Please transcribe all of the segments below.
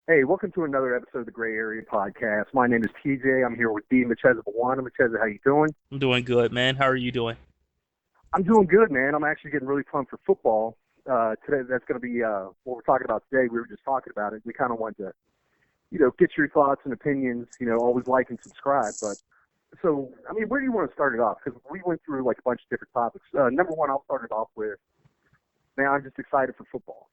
Hey, welcome to another episode of the Gray Area Podcast. My name is TJ. I'm here with D. Mchezo Bwana. Mchezo, how you doing? I'm doing good, man. How are you doing? I'm doing good, man. I'm actually getting really pumped for football. Today, that's going to be what we're talking about today. We were just talking about it. We kind of wanted to, get your thoughts and opinions. Always like and subscribe. But so, where do you want to start it off? Because we went through like a bunch of different topics. Number one, I'll start it off with, man, I'm just excited for football.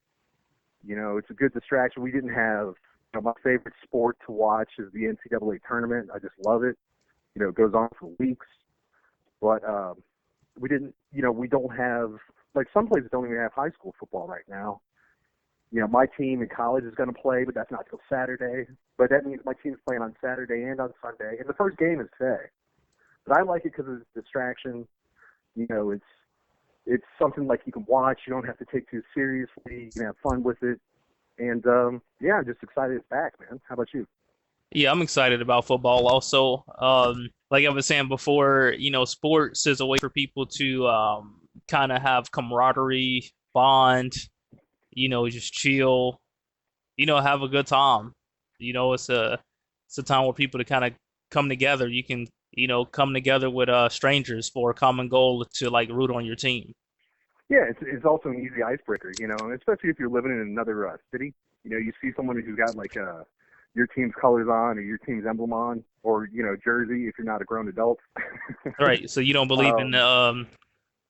It's a good distraction. We didn't have, my favorite sport to watch is the NCAA tournament. I just love it. It goes on for weeks. But we didn't, we don't have, like some places don't even have high school football right now. My team in college is going to play, but that's not till Saturday. But that means my team's playing on Saturday and on Sunday. And the first game is today. But I like it because it's a distraction. It's something like you can watch. You don't have to take too seriously. You can have fun with it. And, I'm just excited it's back, man. How about you? Yeah, I'm excited about football also. Like I was saying before, sports is a way for people to kind of have camaraderie, bond, just chill, have a good time. It's a time where people to kind of come together. You can, come together with strangers for a common goal to like root on your team. Yeah, it's also an easy icebreaker, and especially if you're living in another city. You see someone who's got like your team's colors on or your team's emblem on or, jersey if you're not a grown adult. Right. So you don't believe in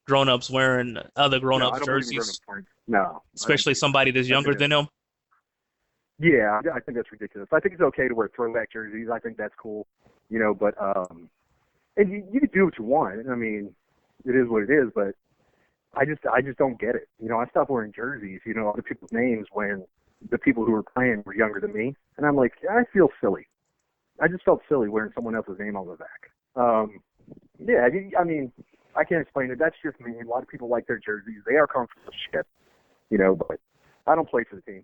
grown-ups wearing other No, I grown-ups don't believe in grown-ups jerseys, wearing. No, I don't especially believe in somebody that's that. I think younger than them? yeah, I think that's ridiculous. I think it's okay to wear throwback jerseys. I think that's cool, but and you can do what you want. It is what it is, but I just don't get it. I stopped wearing jerseys, other people's names when the people who were playing were younger than me. And I'm like, I feel silly. I just felt silly wearing someone else's name on the back. I can't explain it. That's just me. A lot of people like their jerseys. They are comfortable as shit, but I don't play for the team.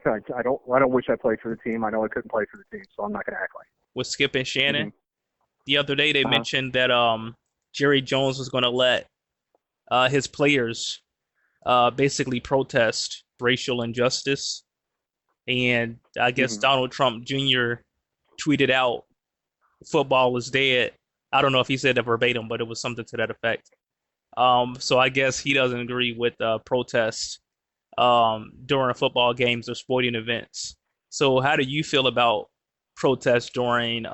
I don't wish I played for the team. I know I couldn't play for the team, so I'm not going to act like With Skip and it. Shannon. The other day they Uh-huh. mentioned that Jerry Jones was going to let his players basically protest racial injustice, and I guess hmm Donald Trump Jr. tweeted out, "Football is dead." I don't know if he said that verbatim, but it was something to that effect. So I guess he doesn't agree with protests during football games or sporting events. So how do you feel about protests during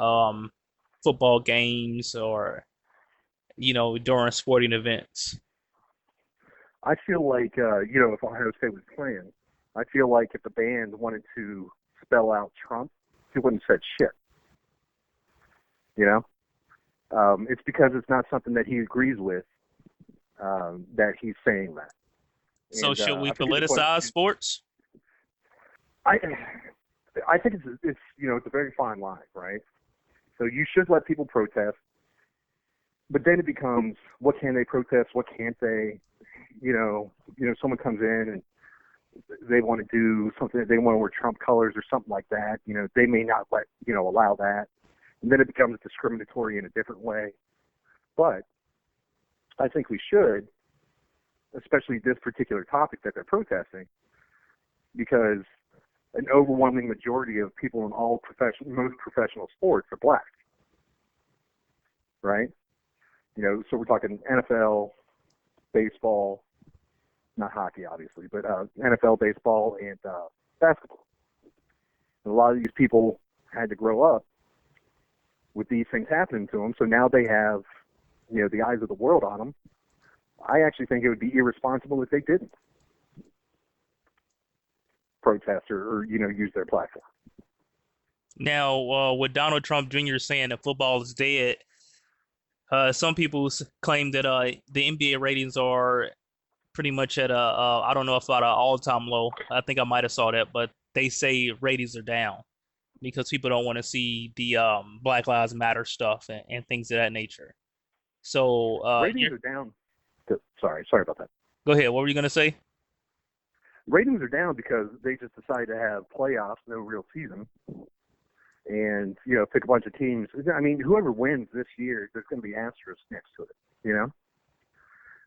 football games or during sporting events? I feel like, if Ohio State was playing, I feel like if the band wanted to spell out Trump, he wouldn't have said shit. It's because it's not something that he agrees with that he's saying that. So And should we I forget the question. politicize sports? I I think it's a very fine line, right? So you should let people protest, but then it becomes what can they protest, what can't they? Someone comes in and they want to do something, they want to wear Trump colors or something like that. They may not allow that, and then it becomes discriminatory in a different way. But I think we should, especially this particular topic that they're protesting, because an overwhelming majority of people in most professional sports are black, right? So we're talking NFL, baseball, not hockey, obviously, but NFL, baseball, and basketball. And a lot of these people had to grow up with these things happening to them, so now they have, the eyes of the world on them. I actually think it would be irresponsible if they didn't protest or use their platform. Now, with Donald Trump Jr. saying that football is dead, some people claim that the NBA ratings are pretty much at I don't know if at an all-time low. I think I might have saw that, but they say ratings are down because people don't want to see the Black Lives Matter stuff and things of that nature. So Ratings are down. Sorry about that. go ahead. What were you gonna say? Ratings are down because they just decided to have playoffs, no real season, and pick a bunch of teams. Whoever wins this year, there's going to be asterisks next to it.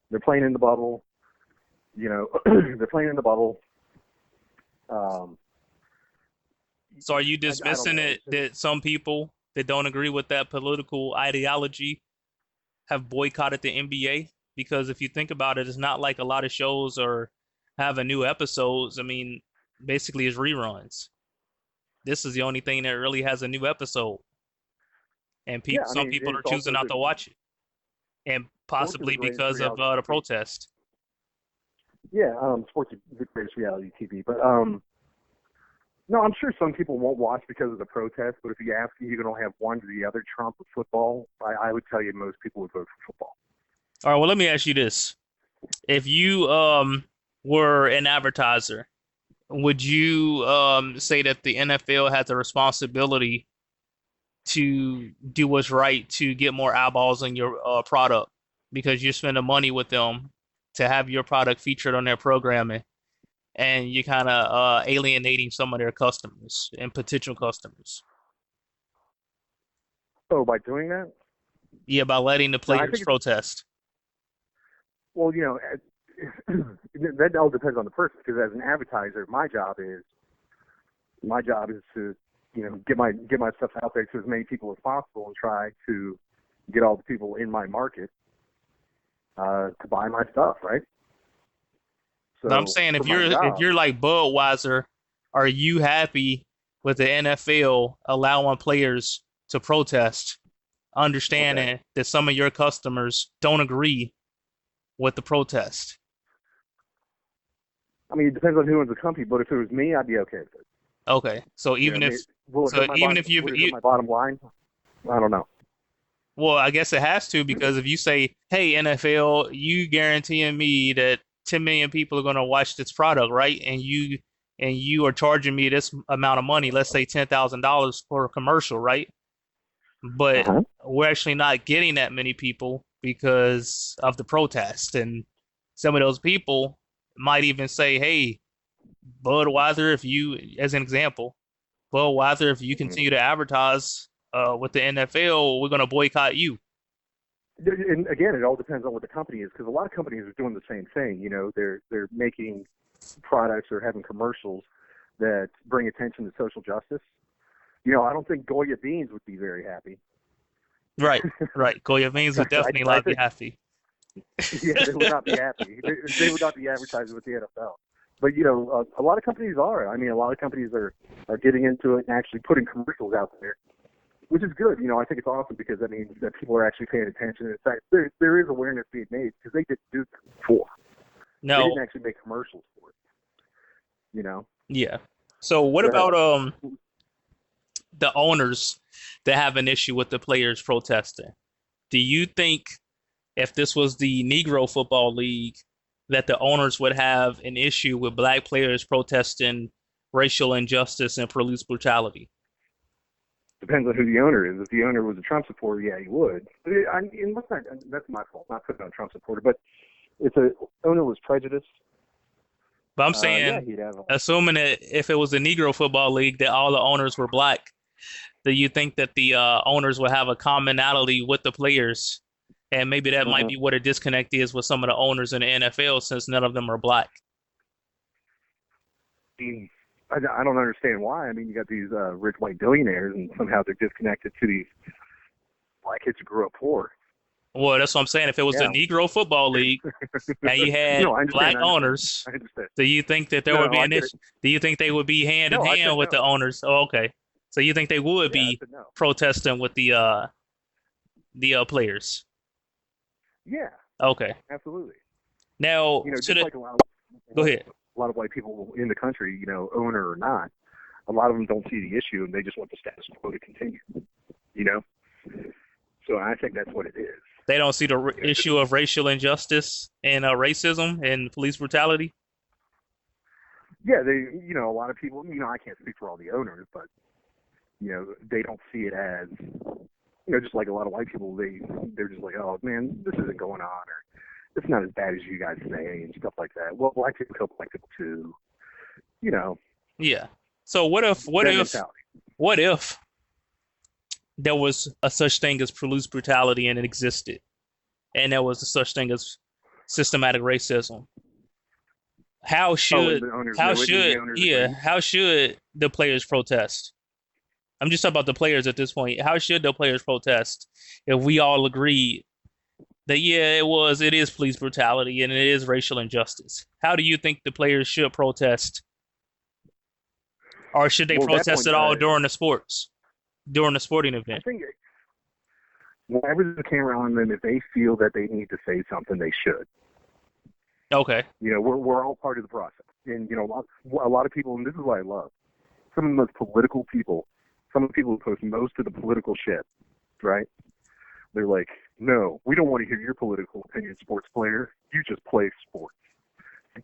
They're playing in the bubble. They're playing in the bubble. So are you I don't dismissing know. it that some people that don't agree with that political ideology have boycotted the NBA? Because if you think about it, it's not like a lot of shows are having new episodes. I mean, basically it's reruns. This is the only thing that really has a new episode, and Yeah, I some mean, people are it's choosing also not to watch it, and sports is the possibly greatest because of reality the TV. protest. Yeah, sports is the greatest reality TV. But no, I'm sure some people won't watch because of the protest. But if you ask me, you're going to have one to the other, Trump or football. I would tell you most people would vote for football. All right, well, let me ask you this. If you were an advertiser, would you say that the NFL has a responsibility to do what's right to get more eyeballs on your product because you're spending money with them to have your product featured on their programming, and you're kind of alienating some of their customers and potential customers? So by doing that, Yeah, by letting the no, I players think protest. well, that all depends on the person. Because as an advertiser, my job is to get my stuff out there to as many people as possible and try to get all the people in my market to buy my stuff, right? But I'm So saying for if my job, you're like Budweiser, are you happy with the NFL allowing players to protest, okay. understanding that some of your customers don't agree with the protest? I mean, it depends on who owns the company, but if it was me, I'd be okay with it. Okay, so You know, will it hurt my bottom? Would it hurt my bottom line? I don't know. well, I guess it has to, because if you say, "Hey, NFL, you guaranteeing me that 10 million people are going to watch this product, right? And you are charging me this amount of money, let's say $10,000 for a commercial, right? But Uh-huh. we're actually not getting that many people because of the protest, and some of those people might even say, "Hey, Budweiser, if you, as an example, Budweiser, if you Mhm. continue to advertise with the NFL, we're going to boycott you." And again, it all depends on what the company is, because a lot of companies are doing the same thing. They're making products or having commercials that bring attention to social justice. I don't think Goya Beans would be very happy. Right, right. Goya Beans would definitely I not be think, happy. yeah, they would not be happy. They would not be advertising with the NFL. But a lot of companies are. I mean, a lot of companies are getting into it and actually putting commercials out there, which is good. I think it's awesome because that means that people are actually paying attention. In fact, there is awareness being made because they didn't do this before. They No, didn't actually make commercials for it. You know. yeah. So what Go ahead. about the owners that have an issue with the players protesting? Do you think if this was the Negro Football League, that the owners would have an issue with black players protesting racial injustice and police brutality? Depends on who the owner is. If the owner was a Trump supporter, yeah, he would. That's my fault, not putting on a Trump supporter. But if the owner was prejudiced, But I'm yeah, saying, he'd have. assuming that if it was a Negro Football League, that all the owners were black, do you think that the owners would have a commonality with the players? And maybe that might Uh-huh. be what a disconnect is with some of the owners in the NFL, since none of them are black. I mean, I don't understand why. I mean, you got these rich white billionaires, and somehow they're disconnected to these black kids who grew up poor. Well, that's what I'm saying. If it was the Yeah. Negro Football League and you had No, I understand. black owners, I understand. do you think that there No, would no, be I an get it. issue? Do you think they would be hand in No, I hand said with the no. owners? Oh, okay. So you think they would Yeah, I be said no. protesting with the players? Yeah, Okay. absolutely. Now, to Just the like go ahead. a lot of white people in the country, owner or not, a lot of them don't see the issue and they just want the status quo to continue. You know, so I think that's what it is. They don't see the Just, issue of racial injustice and racism and police brutality. yeah, a lot of people, I can't speak for all the owners, but they don't see it as, just like a lot of white people, they're just like, oh man, this isn't going on, or it's not as bad as you guys say, and stuff like that. Well, black people kill black people too. You know, Yeah. So that mentality. what if there was a such thing as police brutality and it existed, and there was a such thing as systematic racism? How Oh, and should the owners how know it, and the should owners yeah, agree. how should the players protest? I'm just talking about the players at this point. How should the players protest if we all agree that yeah, it is police brutality and it is racial injustice? How do you think the players should protest, or should they Well, at that protest point, at all during the sporting I event? think whenever there's a camera on them, if they feel that they need to say something, they should. Okay. We're all part of the process, and a lot of people, and this is what I love. Some of the most political people, some of the people who post most of the political shit, right? They're like, no, we don't want to hear your political opinion, sports player. You just play sports.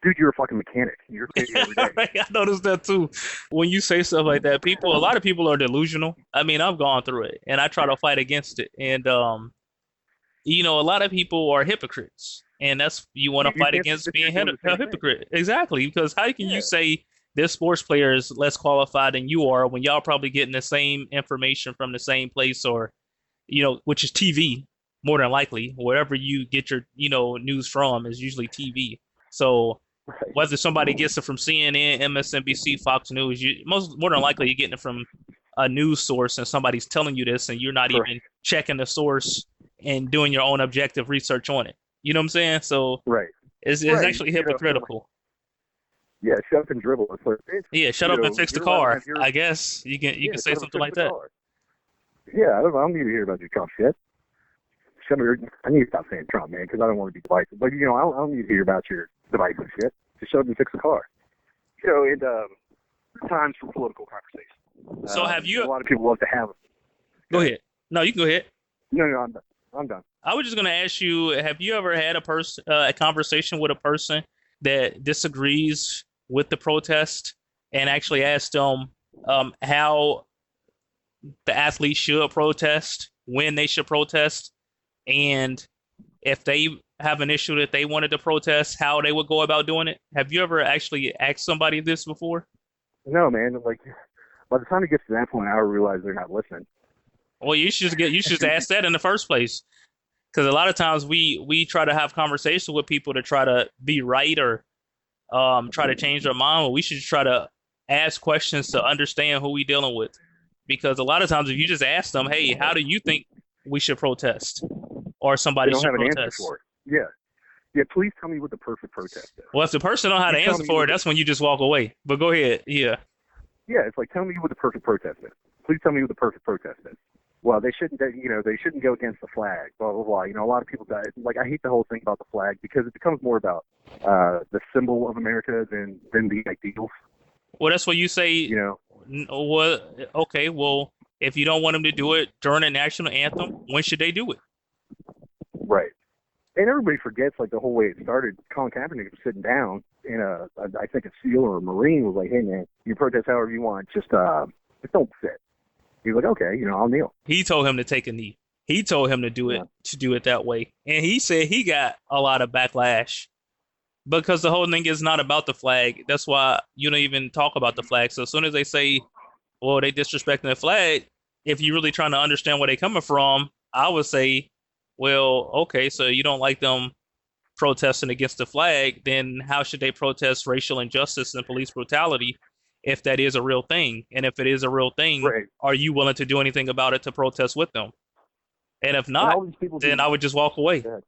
Dude, you're a fucking mechanic. You're skating every day. I noticed that too. When you say stuff like that, a lot of people are delusional. I mean, I've gone through it and I try to fight against it. And a lot of people are hypocrites. And that's you want to You fight can't against sit there being doing the a same thing. hypocrite. Exactly. Because how can you Yeah, say this sports player is less qualified than you are when y'all probably getting the same information from the same place or, which is TV more than likely. Wherever you get your, news from is usually TV. So right. whether somebody gets it from CNN, MSNBC, Fox News, more than likely you're getting it from a news source and somebody's telling you this and you're not Right. even checking the source and doing your own objective research on it. You know what I'm saying? So Right. it's Right. actually hypocritical. Yeah, shut up and dribble. It's like, Yeah, shut up and fix the you're allowed to have car. your, I guess you can say shut up and something fix like the that. car. Yeah, I don't need to hear about your Trump shit. I need to stop saying Trump, man, because I don't want to be divisive. But, I don't need to hear about your divisive shit. Just shut up and fix the car. And times for political conversation. So have A you? lot of people love to have them. Go ahead. No, you can go ahead. No, I'm done. I'm done. I was just gonna ask you: have you ever had a conversation with a person that disagrees with the protest and actually asked them how the athletes should protest, when they should protest, and if they have an issue that they wanted to protest, how they would go about doing it? Have you ever actually asked somebody this before? No, man. Like, by the time it gets to that point, I realize they're not listening. Well, you should just ask that in the first place. Because a lot of times we try to have conversations with people to try to be right or try to change their mind. But we should try to ask questions to understand who we dealing with. Because a lot of times if you just ask them, hey, how do you think we should protest? Or They somebody don't should have an answer protest. for it. Yeah. Yeah, please tell me what the perfect protest is. Well, if the person don't know how to You tell answer me for what it, the, that's when you just walk away. But go ahead. Yeah. yeah, it's like, tell me what the perfect protest is. Please tell me what the perfect protest is. Well, they shouldn't go against the flag, blah, blah, blah. A lot of people, like, I hate the whole thing about the flag because it becomes more about the symbol of America than the ideals, Well, that's what you say. What? Okay. Well, if you don't want them to do it during the national anthem, when should they do it? Right. And everybody forgets, like, the whole way it started. Colin Kaepernick was sitting down, and I think a SEAL or a Marine was like, hey, man, you protest however you want, just don't sit. He was like, okay, I'll kneel. He told him to take a knee. He told him to do Yeah. it that way. And he said he got a lot of backlash because the whole thing is not about the flag. That's why you don't even talk about the flag. So as soon as they say, well, they disrespecting the flag, if you're really trying to understand where they're coming from, I would say, well, okay, so you don't like them protesting against the flag, then how should they protest racial injustice and police brutality if that is a real thing? And if it is a real thing, Right. are you willing to do anything about it to protest with them? And if And not, all these people then I would just walk away. Yeah.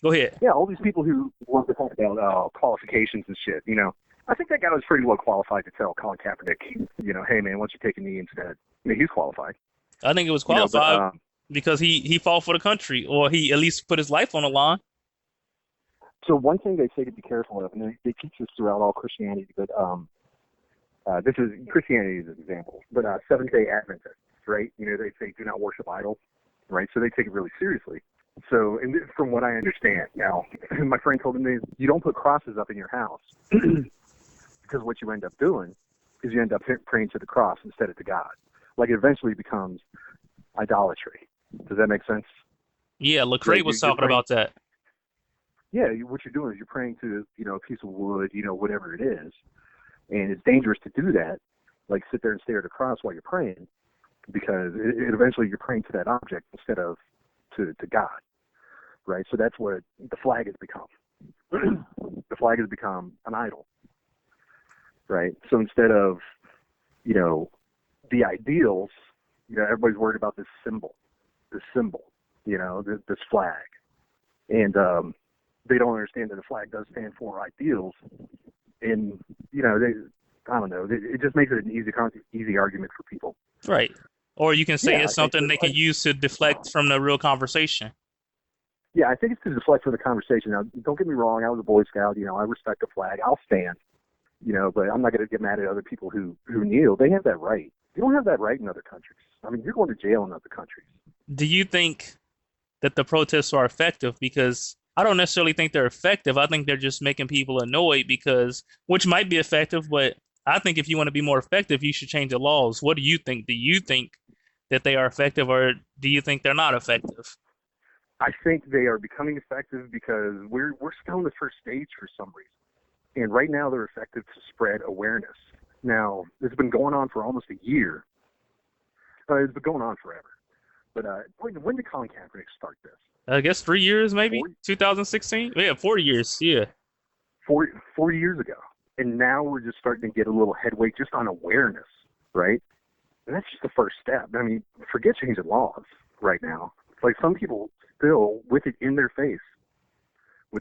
Go ahead. Yeah, all these people who want to talk about qualifications and shit, I think that guy was pretty well qualified to tell Colin Kaepernick, hey, man, why don't you take a knee instead? He's qualified. I think it was But, qualified because he fought for the country, or he at least put his life on the line. so one thing they say to be careful of, and they teach this throughout all Christianity, but this is Christianity as an example, but Seventh-day Adventists, right? They say do not worship idols, right? So they take it really seriously. So, and this, from what I understand now, my friend told me you don't put crosses up in your house because what you end up doing is you end up praying to the cross instead of to God. Like, it eventually becomes idolatry. Does that make sense? Yeah, Lecrae was talking about that. Yeah, what you're doing is you're praying to, a piece of wood, whatever it is. And it's dangerous to do that, like sit there and stare at a cross while you're praying, because it eventually you're praying to that object instead of to God, right? So that's what the flag has become. the flag has become an idol, right? So instead of, the ideals, everybody's worried about this symbol, this flag. And they don't understand that the flag does stand for ideals. And, I don't know, it just makes it an easy argument for people. Right. Or you can say it's something they can use to deflect from the real conversation. Yeah, I think it's to deflect from the conversation. Now, don't get me wrong, I was a Boy Scout, I respect the flag. I'll stand, but I'm not going to get mad at other people who kneel. They have that right. You don't have that right in other countries. I mean, you're going to jail in other countries. Do you think that the protests are effective? Because I don't necessarily think they're effective. I think they're just making people annoyed which might be effective, but I think if you want to be more effective, you should change the laws. What do you think? Do you think that they are effective, or do you think they're not effective? I think they are becoming effective because we're still in the first stage for some reason. And right now they're effective to spread awareness. Now, it's been going on for almost a year. It's been going on forever. But when did Colin Kaepernick start this? I guess 3 years, maybe? 2016? Yeah, 4 years, yeah. 4 years ago. And now we're just starting to get a little headway just on awareness, right? And that's just the first step. I mean, forget changing laws right now. It's like some people still with it in their face.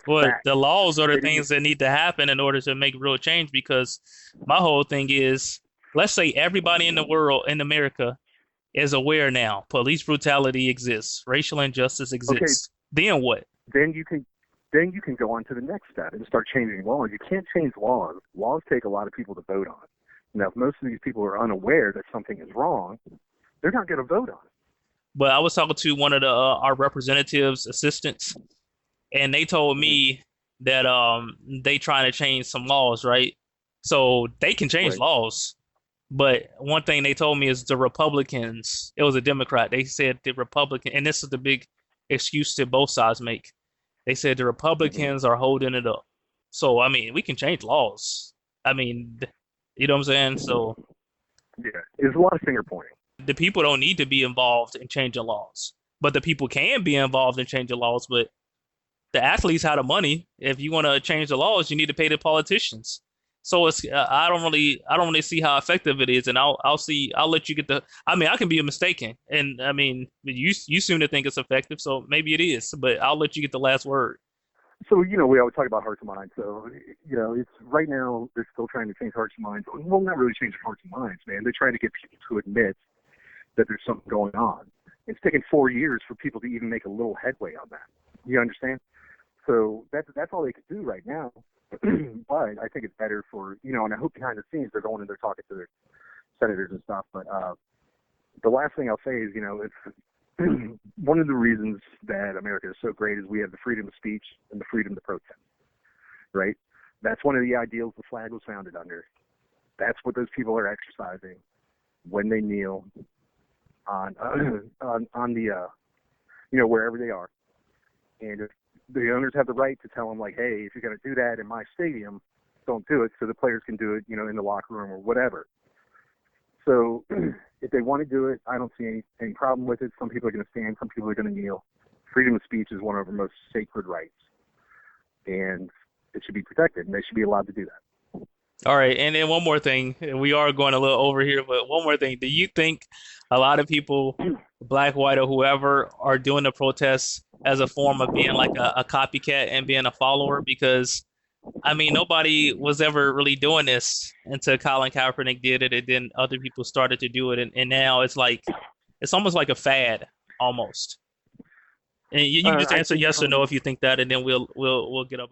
Well, the laws are the things that need to happen in order to make real change, because my whole thing is, let's say everybody in the world, in America, is aware now. Police brutality exists. Racial injustice exists. Okay. Then what? Then you can go on to the next step and start changing laws. You can't change laws. Laws take a lot of people to vote on. Now, if most of these people are unaware that something is wrong, they're not going to vote on it. But I was talking to one of our representatives' assistants, and they told me that they trying to change some laws, right? So they can change laws. But one thing they told me is the Republicans, it was a Democrat, they said the Republican, and this is the big excuse that both sides make. They said the Republicans are holding it up. So, I mean, we can change laws. I mean, you know what I'm saying? So, yeah, it's a lot of finger pointing. The people don't need to be involved in changing laws, but the people can be involved in changing laws. But the athletes have the money. If you want to change the laws, you need to pay the politicians. So it's I don't really see how effective it is, and I'll let you get the. I mean, I can be mistaken, and I mean, you seem to think it's effective, so maybe it is, but I'll let you get the last word. So we always talk about hearts and minds. So it's right now they're still trying to change hearts and minds. Well, not really change hearts and minds, man. They're trying to get people to admit that there's something going on. It's taken 4 years for people to even make a little headway on that. You understand? So that's all they can do right now. But I think it's better for, and I hope behind the scenes they're going and they're talking to their senators and stuff. But the last thing I'll say is, it's one of the reasons that America is so great is we have the freedom of speech and the freedom to protest, right? That's one of the ideals the flag was founded under. That's what those people are exercising when they kneel on the, wherever they are. And if the owners have the right to tell them, like, hey, if you're going to do that in my stadium, don't do it, so the players can do it, in the locker room or whatever. So if they want to do it, I don't see any problem with it. Some people are going to stand, some people are going to kneel. Freedom of speech is one of our most sacred rights, and it should be protected, and they should be allowed to do that. All right, and then one more thing. We are going a little over here, but one more thing. Do you think a lot of people, black, white, or whoever, are doing the protests as a form of being like a copycat and being a follower? Because, I mean, nobody was ever really doing this until Colin Kaepernick did it, and then other people started to do it, and now it's almost like a fad, almost. And you just answer yes or no if you think that, and then we'll get up.